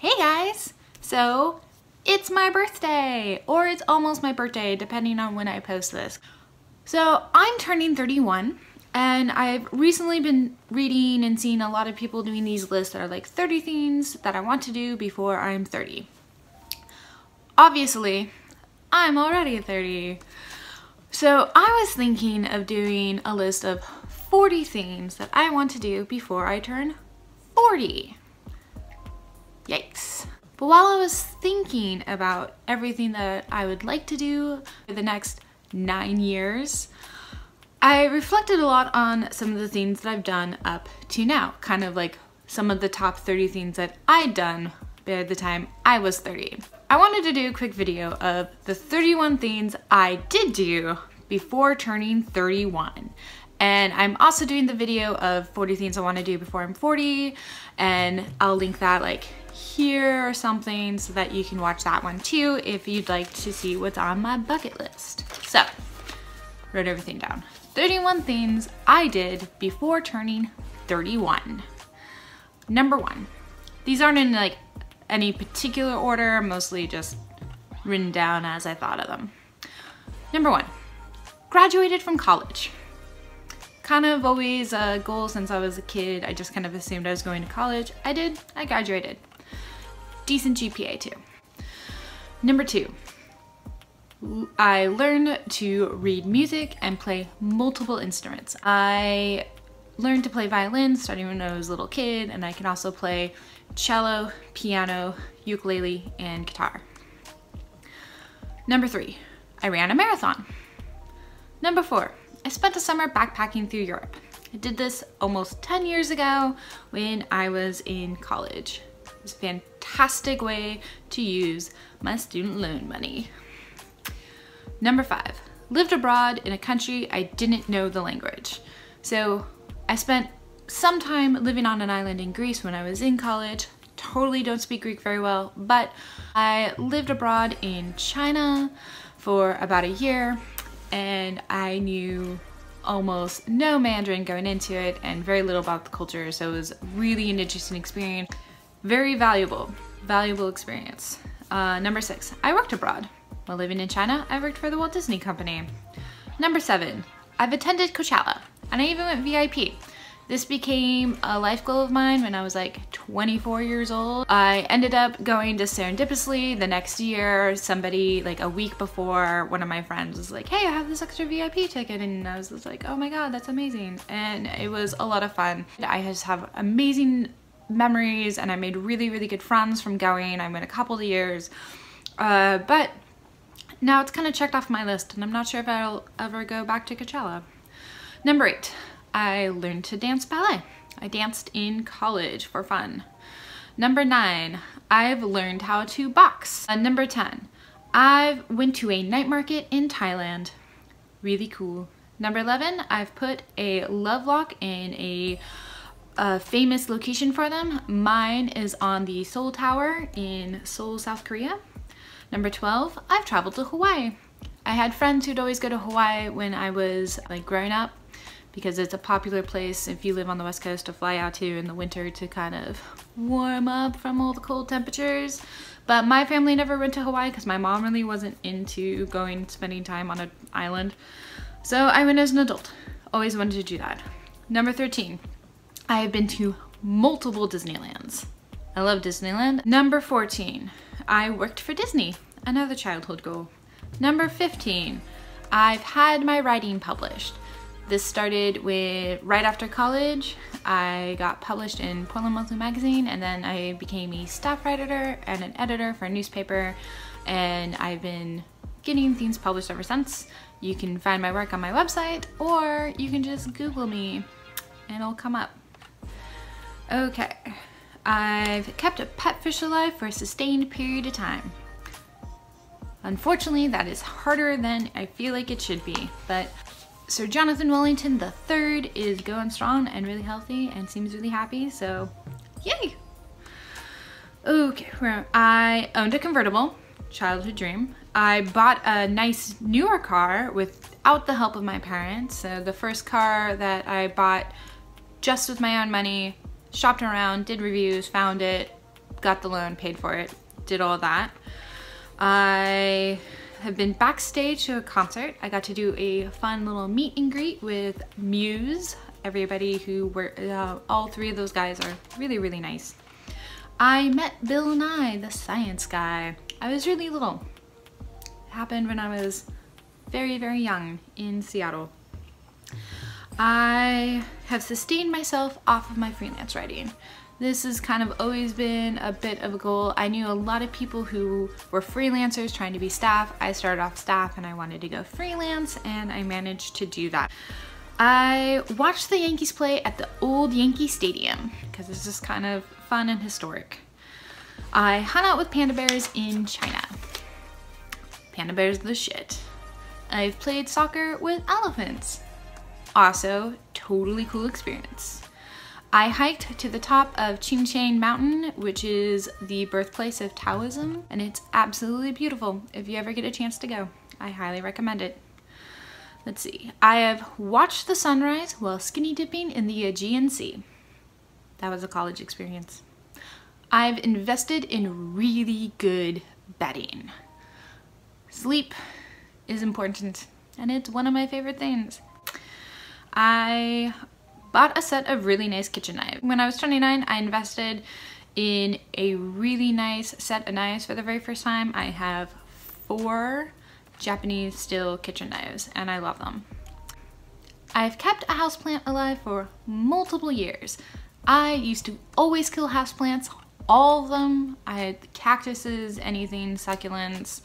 Hey guys! So it's my birthday, or it's almost my birthday depending on when I post this. So I'm turning 31 and I've recently been reading and seeing a lot of people doing these lists that are like 30 things that I want to do before I'm 30. Obviously, I'm already 30. So I was thinking of doing a list of 40 things that I want to do before I turn 40. Yikes. But while I was thinking about everything that I would like to do for the next 9 years, I reflected a lot on some of the things that I've done up to now, kind of like some of the top 30 things that I'd done by the time I was 30. I wanted to do a quick video of the 31 things I did do before turning 31. And I'm also doing the video of 40 things I want to do before I'm 40, and I'll link that like here or something so that you can watch that one too if you'd like to see what's on my bucket list. So, wrote everything down. 31 things I did before turning 31. Number 1. These aren't in like any particular order, mostly just written down as I thought of them. Number 1. Graduated from college. Kind of always a goal since I was a kid. I just kind of assumed I was going to college. I did. I graduated. Decent GPA too. Number 2. I learned to read music and play multiple instruments. I learned to play violin starting when I was a little kid, and I can also play cello, piano, ukulele, and guitar. Number 3. I ran a marathon. Number 4. I spent a summer backpacking through Europe. I did this almost 10 years ago when I was in college. It was a fantastic way to use my student loan money. Number 5, lived abroad in a country I didn't know the language. So I spent some time living on an island in Greece when I was in college. Totally don't speak Greek very well, but I lived abroad in China for about a year, and I knew almost no Mandarin going into it and very little about the culture, so it was really an interesting experience. Very valuable experience. Number 6, I worked abroad. While living in China, I worked for the Walt Disney Company. Number 7, I've attended Coachella, and I even went VIP. This became a life goal of mine when I was like 24 years old. I ended up going to serendipitously the next year. Somebody like a week before, one of my friends was like, hey, I have this extra VIP ticket, and I was just like, oh my god, that's amazing. And it was a lot of fun. I just have amazing memories, and I made really good friends from going. I went a couple of years, but now it's kind of checked off my list, and I'm not sure if I'll ever go back to Coachella. Number 8, I learned to dance ballet. I danced in college for fun. Number 9, I've learned how to box. Number 10, I went to a night market in Thailand. Really cool. Number 11, I've put a love lock in a famous location for them. Mine is on the Seoul Tower in Seoul, South Korea. Number 12, I've traveled to Hawaii. I had friends who'd always go to Hawaii when I was like growing up, because it's a popular place if you live on the West Coast to fly out to in the winter to kind of warm up from all the cold temperatures. But my family never went to Hawaii because my mom really wasn't into spending time on an island. So I went as an adult. Always wanted to do that. Number 13, I have been to multiple Disneylands. I love Disneyland. Number 14, I worked for Disney. Another childhood goal. Number 15, I've had my writing published. This started right after college. I got published in Portland Monthly Magazine, and then I became a staff writer and an editor for a newspaper, and I've been getting things published ever since. You can find my work on my website, or you can just Google me and it'll come up. Okay, I've kept a pet fish alive for a sustained period of time. Unfortunately, that is harder than I feel like it should be, but Sir Jonathan Wellington III is going strong and really healthy and seems really happy, so yay! Okay, I owned a convertible, childhood dream. I bought a nice newer car without the help of my parents. So the first car that I bought just with my own money, shopped around, did reviews, found it, got the loan, paid for it, did all that. I have been backstage to a concert. I got to do a fun little meet and greet with Muse. Everybody who were, all three of those guys are really, really nice. I met Bill Nye, the science guy. I was really little. It happened when I was very, very young in Seattle. I have sustained myself off of my freelance writing. This has kind of always been a bit of a goal. I knew a lot of people who were freelancers trying to be staff. I started off staff and I wanted to go freelance, and I managed to do that. I watched the Yankees play at the old Yankee Stadium because it's just kind of fun and historic. I hung out with panda bears in China. Panda bears the shit. I've played soccer with elephants. Also, totally cool experience. I hiked to the top of Qingchang Mountain, which is the birthplace of Taoism, and it's absolutely beautiful. If you ever get a chance to go, I highly recommend it. Let's see. I have watched the sunrise while skinny dipping in the Aegean Sea. That was a college experience. I've invested in really good bedding. Sleep is important, and it's one of my favorite things. I bought a set of really nice kitchen knives. When I was 29, I invested in a really nice set of knives for the very first time. I have 4 Japanese steel kitchen knives, and I love them. I've kept a houseplant alive for multiple years. I used to always kill houseplants, all of them. I had cactuses, anything, succulents,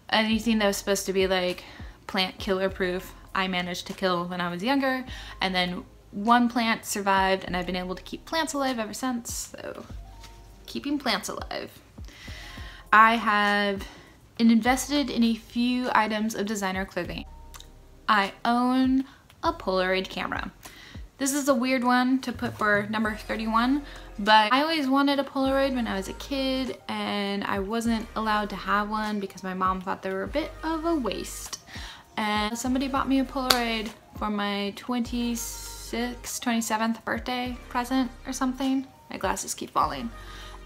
anything that was supposed to be like plant killer proof. I managed to kill when I was younger, and then one plant survived, and I've been able to keep plants alive ever since, so keeping plants alive. I have invested in a few items of designer clothing. I own a Polaroid camera. This is a weird one to put for number 31, but I always wanted a Polaroid when I was a kid, and I wasn't allowed to have one because my mom thought they were a bit of a waste. And somebody bought me a Polaroid for my 27th birthday present or something. My glasses keep falling.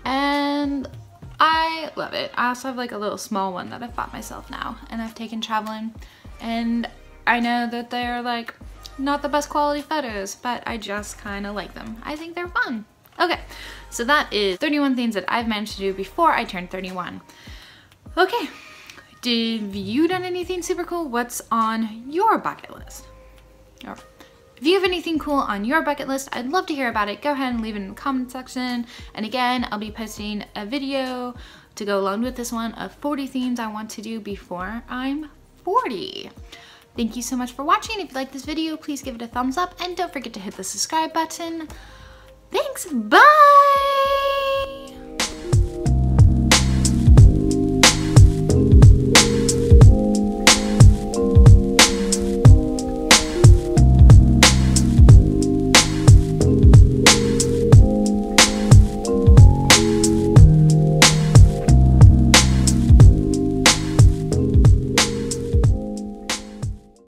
And I love it. I also have like a little small one that I've bought myself now, and I've taken traveling, and I know that they're like not the best quality photos, but I just kind of like them. I think they're fun. Okay, so that is 31 things that I've managed to do before I turned 31. Okay, have you done anything super cool? What's on your bucket list? Or if you have anything cool on your bucket list, I'd love to hear about it. Go ahead and leave it in the comment section. And again, I'll be posting a video to go along with this one of 40 things I want to do before I'm 40. Thank you so much for watching. If you like this video, please give it a thumbs up, and don't forget to hit the subscribe button. Thanks, bye!